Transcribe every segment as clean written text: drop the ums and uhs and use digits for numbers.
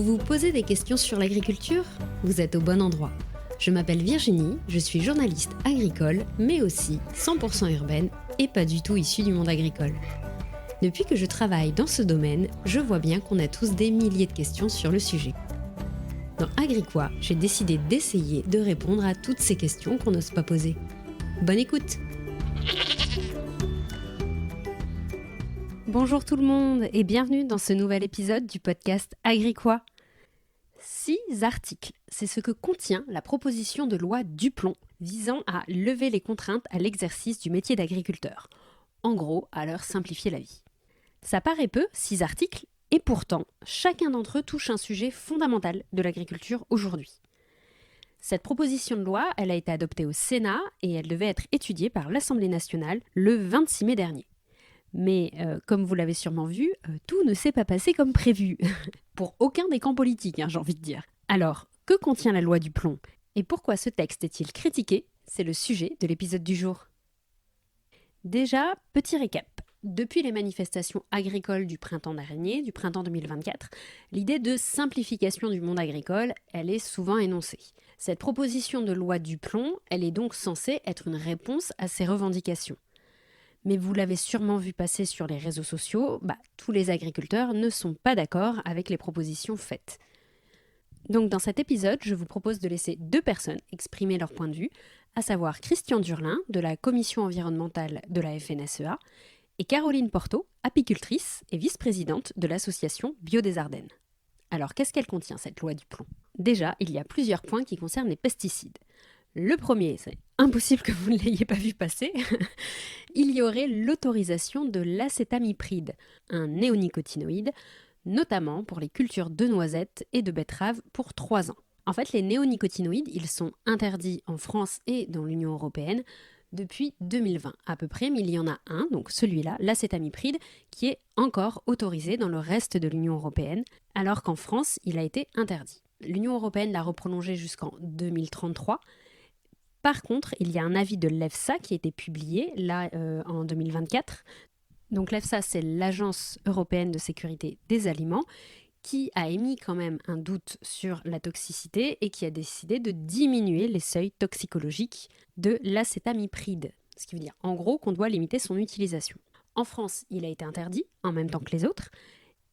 Vous vous posez des questions sur l'agriculture ? Vous êtes au bon endroit. Je m'appelle Virginie, je suis journaliste agricole, mais aussi 100% urbaine et pas du tout issue du monde agricole. Depuis que je travaille dans ce domaine, je vois bien qu'on a tous des milliers de questions sur le sujet. Dans Agriquois, j'ai décidé d'essayer de répondre à toutes ces questions qu'on n'ose pas poser. Bonne écoute! Bonjour tout le monde et bienvenue dans ce nouvel épisode du podcast Agriquois. 6 articles, c'est ce que contient la proposition de loi Duplon visant à lever les contraintes à l'exercice du métier d'agriculteur. En gros, à leur simplifier la vie. Ça paraît peu, 6 articles, et pourtant, chacun d'entre eux touche un sujet fondamental de l'agriculture aujourd'hui. Cette proposition de loi, elle a été adoptée au Sénat et elle devait être étudiée par l'Assemblée nationale le 26 mai dernier. Mais comme vous l'avez sûrement vu, tout ne s'est pas passé comme prévu. Pour aucun des camps politiques, j'ai envie de dire. Alors, que contient la loi Duplon ? Et pourquoi ce texte est-il critiqué ? C'est le sujet de l'épisode du jour. Déjà, petit récap. Depuis les manifestations agricoles du printemps dernier, du printemps 2024, l'idée de simplification du monde agricole, elle est souvent énoncée. Cette proposition de loi Duplon, elle est donc censée être une réponse à ces revendications. Mais vous l'avez sûrement vu passer sur les réseaux sociaux, tous les agriculteurs ne sont pas d'accord avec les propositions faites. Donc dans cet épisode, je vous propose de laisser 2 personnes exprimer leur point de vue, à savoir Christian Durlin de la commission environnementale de la FNSEA et Caroline Porto, apicultrice et vice-présidente de l'association Bio des Ardennes. Alors qu'est-ce qu'elle contient cette loi Duplon ? Déjà, il y a plusieurs points qui concernent les pesticides. Le premier, c'est impossible que vous ne l'ayez pas vu passer, il y aurait l'autorisation de l'acétamipride, un néonicotinoïde, notamment pour les cultures de noisettes et de betteraves pour 3 ans. En fait, les néonicotinoïdes, ils sont interdits en France et dans l'Union européenne depuis 2020 à peu près, mais il y en a un, donc celui-là, l'acétamipride, qui est encore autorisé dans le reste de l'Union européenne, alors qu'en France, il a été interdit. L'Union européenne l'a reprolongé jusqu'en 2033. Par contre, il y a un avis de l'EFSA qui a été publié là en 2024. Donc l'EFSA, c'est l'Agence européenne de sécurité des aliments, qui a émis quand même un doute sur la toxicité et qui a décidé de diminuer les seuils toxicologiques de l'acétamipride. Ce qui veut dire en gros qu'on doit limiter son utilisation. En France, il a été interdit en même temps que les autres.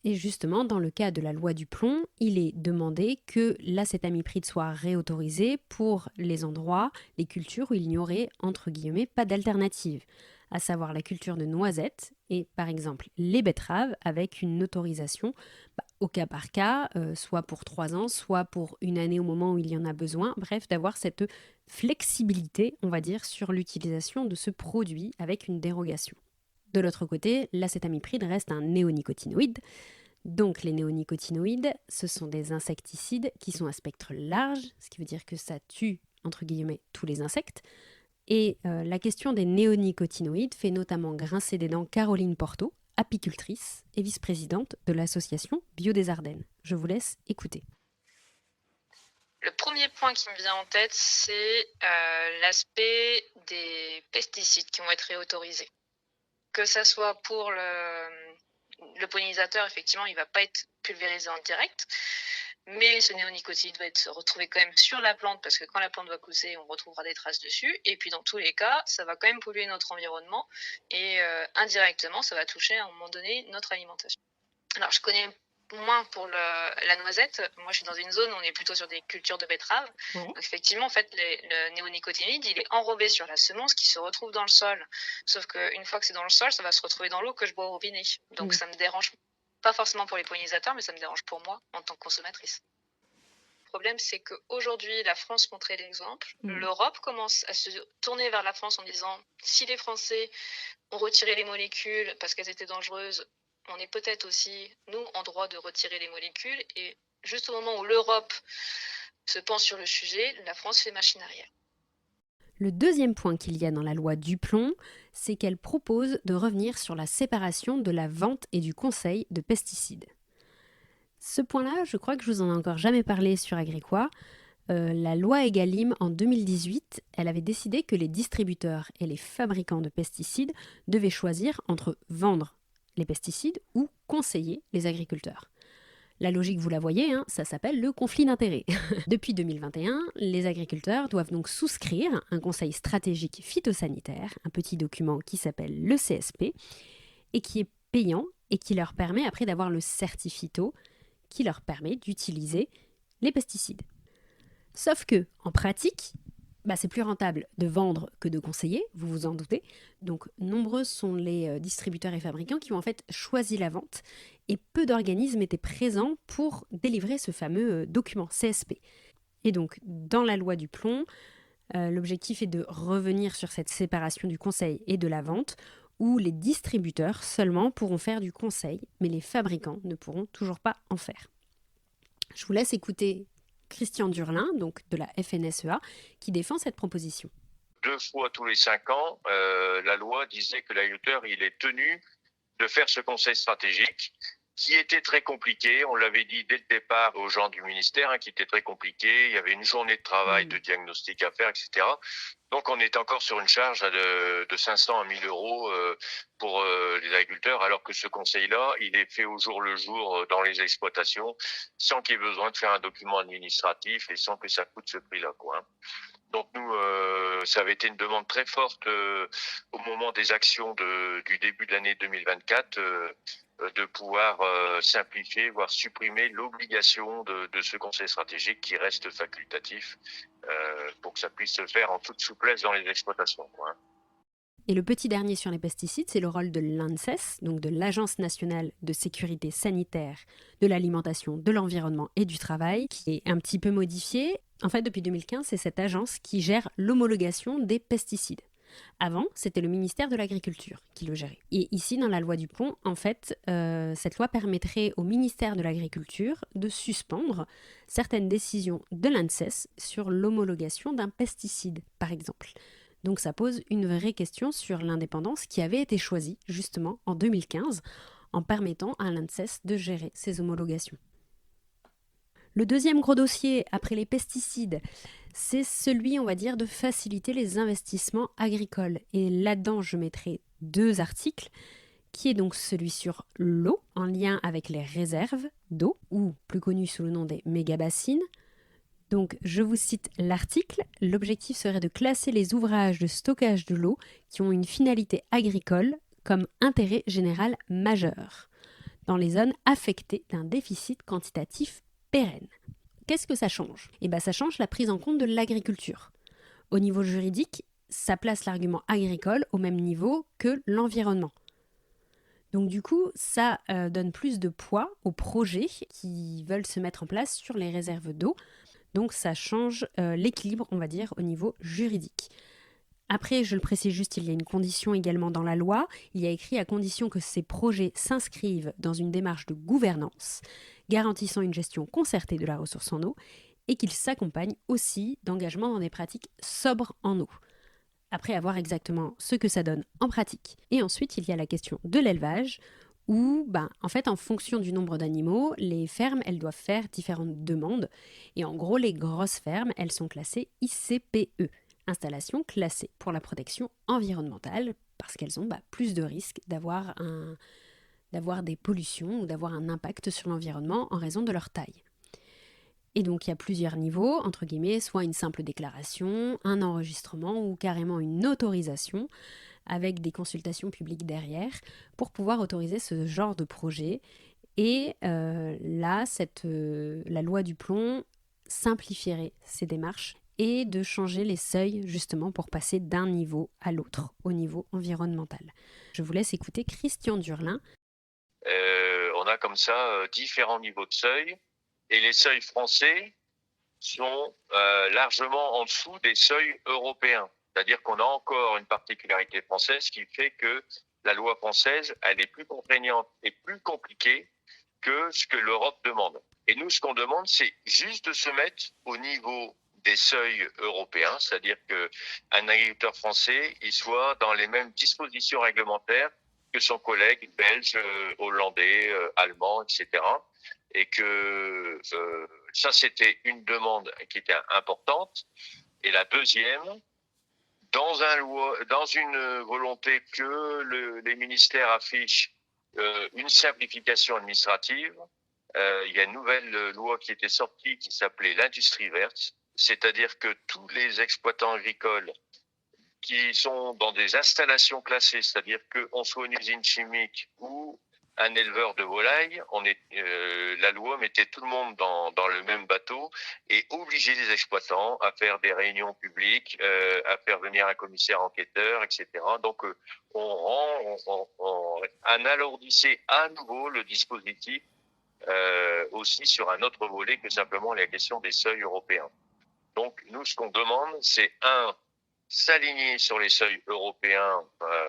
Et justement, dans le cas de la loi Duplon, il est demandé que l'acétamipride soit réautorisé pour les endroits, les cultures où il n'y aurait, entre guillemets, pas d'alternative, à savoir la culture de noisettes et, par exemple, les betteraves, avec une autorisation au cas par cas, soit pour 3 ans, soit pour 1 année au moment où il y en a besoin, bref, d'avoir cette flexibilité, on va dire, sur l'utilisation de ce produit avec une dérogation. De l'autre côté, l'acétamipride reste un néonicotinoïde. Donc les néonicotinoïdes, ce sont des insecticides qui sont à spectre large, ce qui veut dire que ça tue, entre guillemets, tous les insectes. Et la question des néonicotinoïdes fait notamment grincer des dents Caroline Porto, apicultrice et vice-présidente de l'association Bio des Ardennes. Je vous laisse écouter. Le premier point qui me vient en tête, c'est l'aspect des pesticides qui vont être réautorisés. Que ça soit pour le pollinisateur, effectivement, il ne va pas être pulvérisé en direct, mais ce néonicotinoïde va être retrouvé quand même sur la plante, parce que quand la plante va pousser, on retrouvera des traces dessus, et puis dans tous les cas, ça va quand même polluer notre environnement, et indirectement, ça va toucher à un moment donné notre alimentation. Alors, je connais moins pour la noisette. Moi, je suis dans une zone où on est plutôt sur des cultures de betteraves. Ouais. Donc, effectivement, en fait, le néonicotinoïde, il est enrobé sur la semence qui se retrouve dans le sol. Sauf qu'une fois que c'est dans le sol, ça va se retrouver dans l'eau que je bois au robinet. Donc, ça me dérange pas forcément pour les pollinisateurs, mais ça me dérange pour moi en tant que consommatrice. Le problème, c'est qu'aujourd'hui, la France montrait l'exemple. L'Europe commence à se tourner vers la France en disant si les Français ont retiré les molécules parce qu'elles étaient dangereuses, on est peut-être aussi, nous, en droit de retirer les molécules. Et juste au moment où l'Europe se penche sur le sujet, la France fait machine arrière. Le deuxième point qu'il y a dans la loi Duplon, c'est qu'elle propose de revenir sur la séparation de la vente et du conseil de pesticides. Ce point-là, je crois que je vous en ai encore jamais parlé sur Agriquois. La loi Egalim, en 2018, elle avait décidé que les distributeurs et les fabricants de pesticides devaient choisir entre vendre les pesticides ou conseiller les agriculteurs. La logique, vous la voyez, hein, ça s'appelle le conflit d'intérêts. Depuis 2021, les agriculteurs doivent donc souscrire un conseil stratégique phytosanitaire, un petit document qui s'appelle le CSP, et qui est payant et qui leur permet après d'avoir le certificat qui leur permet d'utiliser les pesticides. Sauf que, en pratique, c'est plus rentable de vendre que de conseiller, vous vous en doutez. Donc, nombreux sont les distributeurs et fabricants qui ont en fait choisi la vente et peu d'organismes étaient présents pour délivrer ce fameux document CSP. Et donc, dans la loi du plomb, l'objectif est de revenir sur cette séparation du conseil et de la vente où les distributeurs seulement pourront faire du conseil, mais les fabricants ne pourront toujours pas en faire. Je vous laisse écouter Christian Durlin, donc de la FNSEA, qui défend cette proposition. 2 fois tous les 5 ans, la loi disait que l'agriculteur il est tenu de faire ce conseil stratégique qui était très compliqué. On l'avait dit dès le départ aux gens du ministère, qui était très compliqué. Il y avait une journée de travail, de diagnostic à faire, etc. Donc on est encore sur une charge de 500 à 1000 euros pour les agriculteurs, alors que ce conseil-là, il est fait au jour le jour dans les exploitations, sans qu'il y ait besoin de faire un document administratif et sans que ça coûte ce prix-là, quoi. Donc nous, ça avait été une demande très forte au moment des actions du début de l'année 2024 de pouvoir simplifier, voire supprimer l'obligation de ce conseil stratégique qui reste facultatif pour que ça puisse se faire en toute souplesse dans les exploitations, quoi. Et le petit dernier sur les pesticides, c'est le rôle de l'ANSES, donc de l'Agence nationale de sécurité sanitaire de l'alimentation, de l'environnement et du travail, qui est un petit peu modifié. En fait, depuis 2015, c'est cette agence qui gère l'homologation des pesticides. Avant, c'était le ministère de l'Agriculture qui le gérait. Et ici, dans la loi du plomb, en fait, cette loi permettrait au ministère de l'Agriculture de suspendre certaines décisions de l'ANSES sur l'homologation d'un pesticide, par exemple. Donc ça pose une vraie question sur l'indépendance qui avait été choisie justement en 2015 en permettant à l'ANSES de gérer ces homologations. Le deuxième gros dossier après les pesticides, c'est celui, on va dire, de faciliter les investissements agricoles. Et là-dedans, je mettrai 2 articles, qui est donc celui sur l'eau, en lien avec les réserves d'eau, ou plus connu sous le nom des mégabassines. Donc, je vous cite l'article. L'objectif serait de classer les ouvrages de stockage de l'eau qui ont une finalité agricole comme intérêt général majeur, dans les zones affectées d'un déficit quantitatif pérenne. Qu'est-ce que ça change ? Ça change la prise en compte de l'agriculture. Au niveau juridique, ça place l'argument agricole au même niveau que l'environnement. Donc du coup, ça donne plus de poids aux projets qui veulent se mettre en place sur les réserves d'eau. Donc ça change l'équilibre, on va dire, au niveau juridique. Après, je le précise juste, il y a une condition également dans la loi. Il y a écrit à condition que ces projets s'inscrivent dans une démarche de gouvernance, garantissant une gestion concertée de la ressource en eau, et qu'ils s'accompagnent aussi d'engagements dans des pratiques sobres en eau. Après, à voir exactement ce que ça donne en pratique. Et ensuite, il y a la question de l'élevage, où, en fait, en fonction du nombre d'animaux, les fermes, elles doivent faire différentes demandes. Et en gros, les grosses fermes, elles sont classées ICPE, installations classées pour la protection environnementale, parce qu'elles ont plus de risques d'avoir des pollutions ou d'avoir un impact sur l'environnement en raison de leur taille. Et donc, il y a plusieurs niveaux, entre guillemets, soit une simple déclaration, un enregistrement ou carrément une autorisation, avec des consultations publiques derrière, pour pouvoir autoriser ce genre de projet. Et là, la loi du plomb simplifierait ces démarches et de changer les seuils justement pour passer d'un niveau à l'autre, au niveau environnemental. Je vous laisse écouter Christian Durlin. On a comme ça différents niveaux de seuil, et les seuils français sont largement en dessous des seuils européens. C'est-à-dire qu'on a encore une particularité française qui fait que la loi française, elle est plus contraignante et plus compliquée que ce que l'Europe demande. Et nous, ce qu'on demande, c'est juste de se mettre au niveau des seuils européens, c'est-à-dire qu'un agriculteur français, il soit dans les mêmes dispositions réglementaires que son collègue belge, hollandais, allemand, etc. Et que ça, c'était une demande qui était importante. Et la deuxième, dans une volonté que les ministères affichent une simplification administrative, il y a une nouvelle loi qui était sortie qui s'appelait l'industrie verte, c'est-à-dire que tous les exploitants agricoles qui sont dans des installations classées, c'est-à-dire qu'on soit une usine chimique ou un éleveur de volailles, la loi mettait tout le monde dans le même bateau et obligeait les exploitants à faire des réunions publiques, à faire venir un commissaire enquêteur, etc. Donc on alourdissait à nouveau le dispositif aussi sur un autre volet que simplement la question des seuils européens. Donc nous, ce qu'on demande, c'est s'aligner sur les seuils européens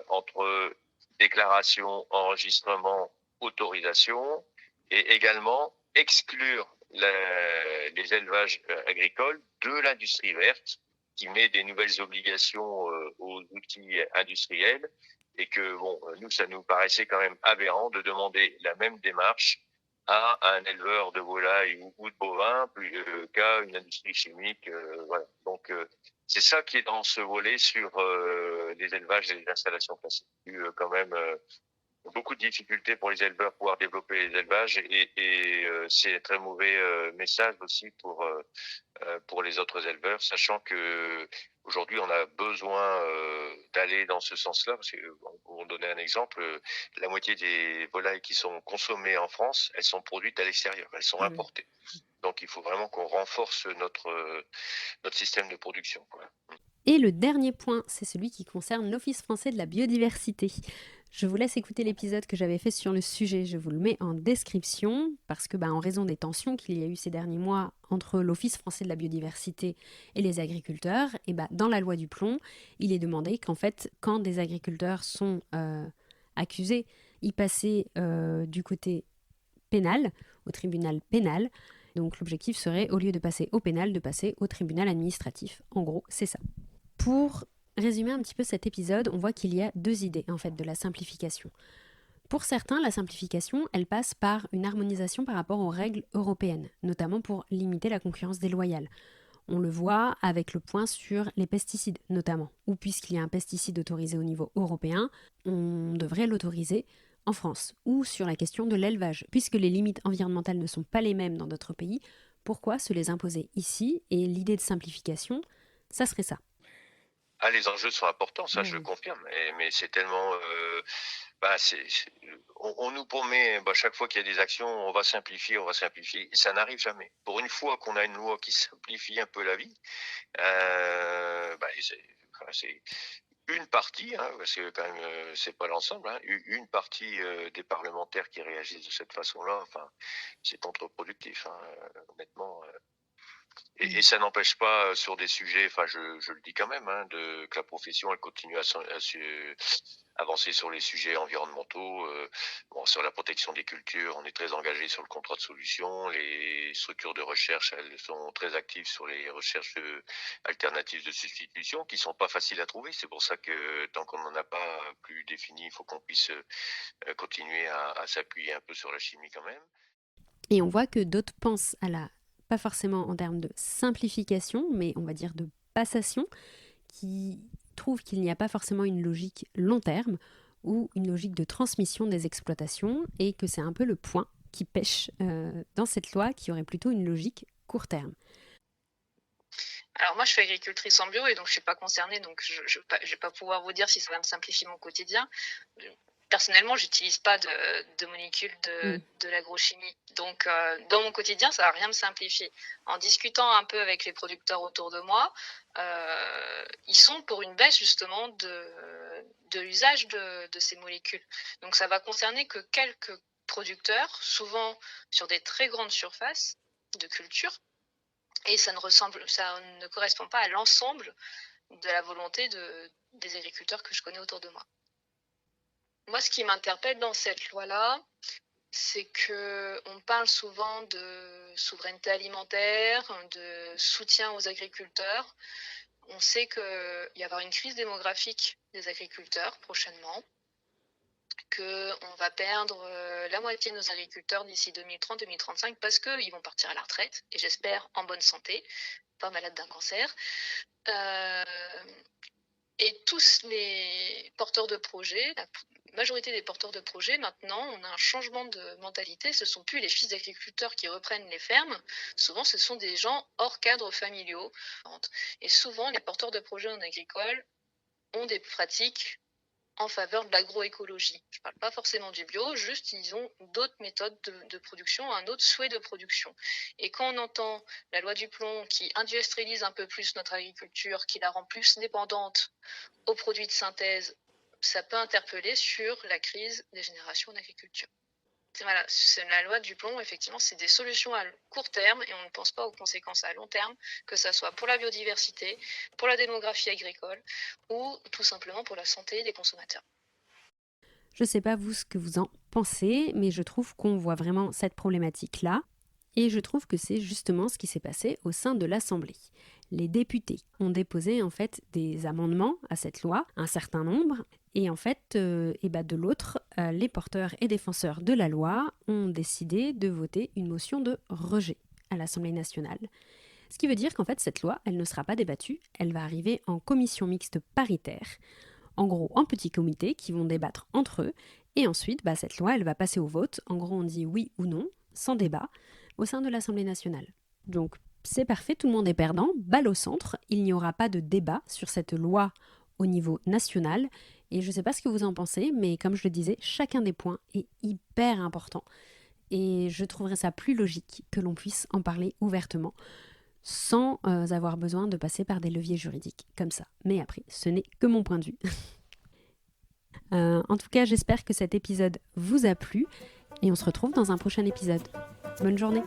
entre déclaration, enregistrement, autorisation, et également exclure les élevages agricoles de l'industrie verte, qui met des nouvelles obligations aux outils industriels, et que nous, ça nous paraissait quand même aberrant de demander la même démarche à un éleveur de volailles ou de bovins qu'à une industrie chimique. Voilà. Donc c'est ça qui est dans ce volet sur les élevages et les installations classées. Quand même beaucoup de difficultés pour les éleveurs pouvoir développer les élevages et c'est un très mauvais message aussi pour les autres éleveurs, sachant que aujourd'hui on a besoin d'aller dans ce sens-là, parce que pour donner un exemple, la moitié des volailles qui sont consommées en France, elles sont produites à l'extérieur, elles sont importées. Donc il faut vraiment qu'on renforce notre système de production, quoi. Et le dernier point, c'est celui qui concerne l'Office français de la biodiversité. Je vous laisse écouter l'épisode que j'avais fait sur le sujet, je vous le mets en description, parce que en raison des tensions qu'il y a eu ces derniers mois entre l'Office français de la biodiversité et les agriculteurs, et dans la loi du plomb, il est demandé qu'en fait, quand des agriculteurs sont accusés, ils passaient du côté pénal, au tribunal pénal. Donc l'objectif serait, au lieu de passer au pénal, de passer au tribunal administratif. En gros, c'est ça. Pour résumer un petit peu cet épisode, on voit qu'il y a deux idées en fait de la simplification. Pour certains, la simplification, elle passe par une harmonisation par rapport aux règles européennes, notamment pour limiter la concurrence déloyale. On le voit avec le point sur les pesticides notamment, où puisqu'il y a un pesticide autorisé au niveau européen, on devrait l'autoriser en France, ou sur la question de l'élevage, puisque les limites environnementales ne sont pas les mêmes dans d'autres pays, pourquoi se les imposer ici? Et l'idée de simplification, ça serait ça. Ah, les enjeux sont importants, ça je le confirme, mais c'est tellement... on nous promet, chaque fois qu'il y a des actions, on va simplifier, et ça n'arrive jamais. Pour une fois qu'on a une loi qui simplifie un peu la vie, c'est une partie, parce que quand même c'est pas l'ensemble, une partie des parlementaires qui réagissent de cette façon-là, c'est contre-productif, honnêtement. Et ça n'empêche pas sur des sujets, je le dis quand même, que la profession elle continue à avancer sur les sujets environnementaux. Sur la protection des cultures, on est très engagé sur le contrat de solution. Les structures de recherche, elles sont très actives sur les recherches alternatives de substitution qui sont pas faciles à trouver. C'est pour ça que tant qu'on n'en a pas plus défini, il faut qu'on puisse continuer à s'appuyer un peu sur la chimie quand même. Et on voit que d'autres pensent pas forcément en termes de simplification, mais on va dire de passation, qui trouvent qu'il n'y a pas forcément une logique long terme ou une logique de transmission des exploitations et que c'est un peu le point qui pêche dans cette loi qui aurait plutôt une logique court terme. Alors moi je suis agricultrice en bio et donc je suis pas concernée, donc je vais pas pouvoir vous dire si ça va me simplifier mon quotidien. Personnellement, j'utilise pas de molécules de l'agrochimie. Donc, dans mon quotidien, ça va rien me simplifier. En discutant un peu avec les producteurs autour de moi, ils sont pour une baisse justement de l'usage de ces molécules. Donc, ça va concerner que quelques producteurs, souvent sur des très grandes surfaces de culture, et ça ne correspond pas à l'ensemble de la volonté des agriculteurs que je connais autour de moi. Moi, ce qui m'interpelle dans cette loi-là, c'est qu'on parle souvent de souveraineté alimentaire, de soutien aux agriculteurs. On sait qu'il va y avoir une crise démographique des agriculteurs prochainement, qu'on va perdre la moitié de nos agriculteurs d'ici 2030-2035 parce qu'ils vont partir à la retraite, et j'espère en bonne santé, pas malades d'un cancer. Et tous les porteurs de projets, majorité des porteurs de projets, maintenant, on a un changement de mentalité. Ce ne sont plus les fils d'agriculteurs qui reprennent les fermes. Souvent, ce sont des gens hors cadre familiaux. Et souvent, les porteurs de projets en agricole ont des pratiques en faveur de l'agroécologie. Je ne parle pas forcément du bio, juste ils ont d'autres méthodes de production, un autre souhait de production. Et quand on entend la loi du plomb qui industrialise un peu plus notre agriculture, qui la rend plus dépendante aux produits de synthèse, ça peut interpeller sur la crise des générations d'agriculture. Voilà, c'est la loi du plomb, effectivement, c'est des solutions à court terme et on ne pense pas aux conséquences à long terme, que ce soit pour la biodiversité, pour la démographie agricole ou tout simplement pour la santé des consommateurs. Je ne sais pas vous ce que vous en pensez, mais je trouve qu'on voit vraiment cette problématique-là. Et je trouve que c'est justement ce qui s'est passé au sein de l'Assemblée. Les députés ont déposé en fait des amendements à cette loi, un certain nombre, et en fait, de l'autre, les porteurs et défenseurs de la loi ont décidé de voter une motion de rejet à l'Assemblée nationale. Ce qui veut dire qu'en fait, cette loi, elle ne sera pas débattue, elle va arriver en commission mixte paritaire, en gros en petits comités qui vont débattre entre eux, et ensuite, cette loi, elle va passer au vote. En gros, on dit oui ou non, sans débat, au sein de l'Assemblée nationale. Donc, c'est parfait, tout le monde est perdant, balle au centre, il n'y aura pas de débat sur cette loi au niveau national, et je ne sais pas ce que vous en pensez, mais comme je le disais, chacun des points est hyper important, et je trouverais ça plus logique que l'on puisse en parler ouvertement, sans avoir besoin de passer par des leviers juridiques, comme ça. Mais après, ce n'est que mon point de vue. En tout cas, j'espère que cet épisode vous a plu, et on se retrouve dans un prochain épisode. Bonne journée.